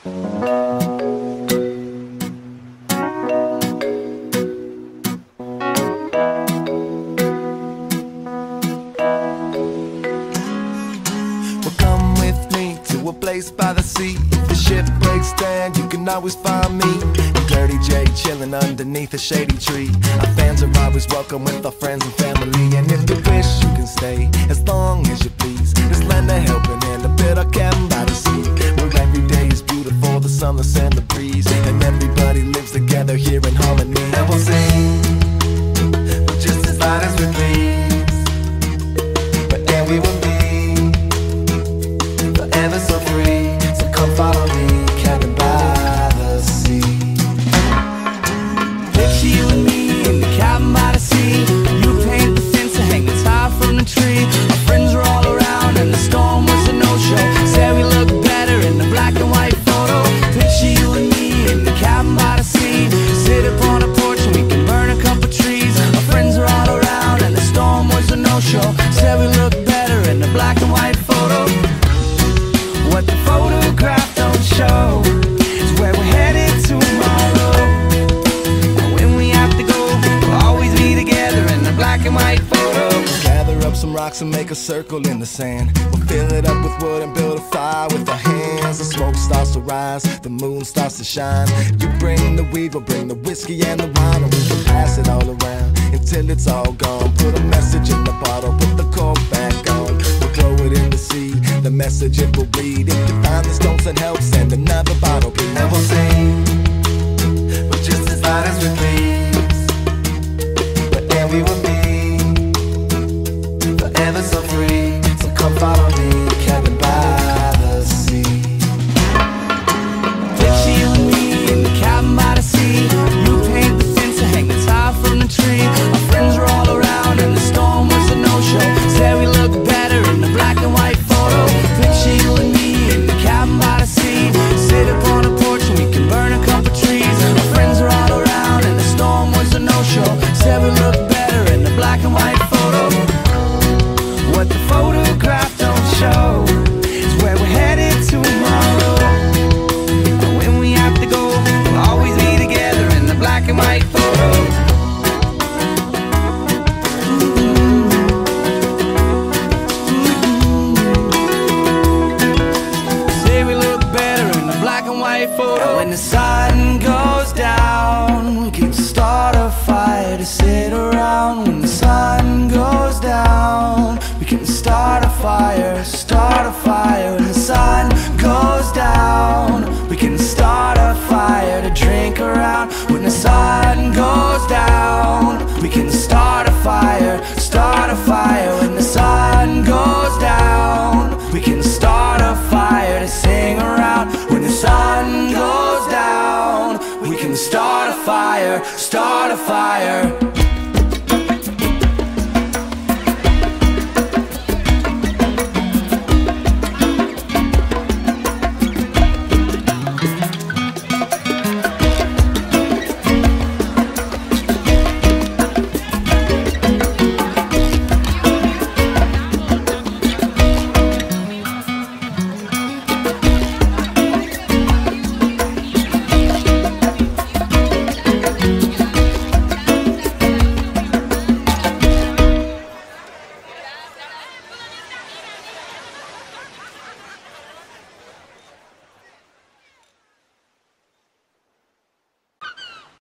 Well, come with me to a place by the sea. If the ship breaks down, you can always find me and Dirty J chilling underneath a shady tree. Our fans are always welcome with our friends and family. And if you wish, you can stay as long as you please. Just lend a helping hand, a bit of cabin by the sea, where every day is beautiful, the sunless and the breeze, and everybody lives together here in harmony. And we'll sing just as loud as we please, but then we will be forever so free. So come follow me, cabin by the sea. Picture you and me in the cabin by the sea. You paint the fence and hang the tie from the tree. Our friends were all around and the storm was a no-show. Said we look better in the black and white photo. Picture you and me in the cabin by the sea. Sit up on a porch and we can burn a couple trees. Our friends were all around and the storm was a no-show. Said we look better in the black and white photo. What the photograph don't show is where we're headed tomorrow. And when we have to go, we'll always be together in the black and white photo. Gather up some rocks and make a circle in the sand. We'll fill it up with wood and build a fire with our hands. The smoke starts to rise, the moon starts to shine. You bring the weed, we'll bring the whiskey and the wine, and we can pass it all around until it's all gone. Put a message in the bottle, put the cork back on. We'll throw it in the sea, the message it will read. If you find the stones and help, send another bottle, please. And we'll sing, but just as loud as we please, but then we will be forever so free. So come follow me, cabin by the sea. Picture you and me in the cabin by the sea. You paint the fence and hang the tie from the tree. Our friends were all around and the storm was a no-show. Said we look better in the black and white photo. Picture you and me in the cabin by the sea. Sit up on a porch and we can burn a couple trees. Our friends were all around and the storm was a no-show. Said we look better in the black and white photo. What the photograph don't show is where we're headed tomorrow. And when we have to go, we'll always be together in the black and white photo. Say we look better in the black and white photo. And when the sun goes down, we can start a fire to sit around. When the sun goes down, we can start a fire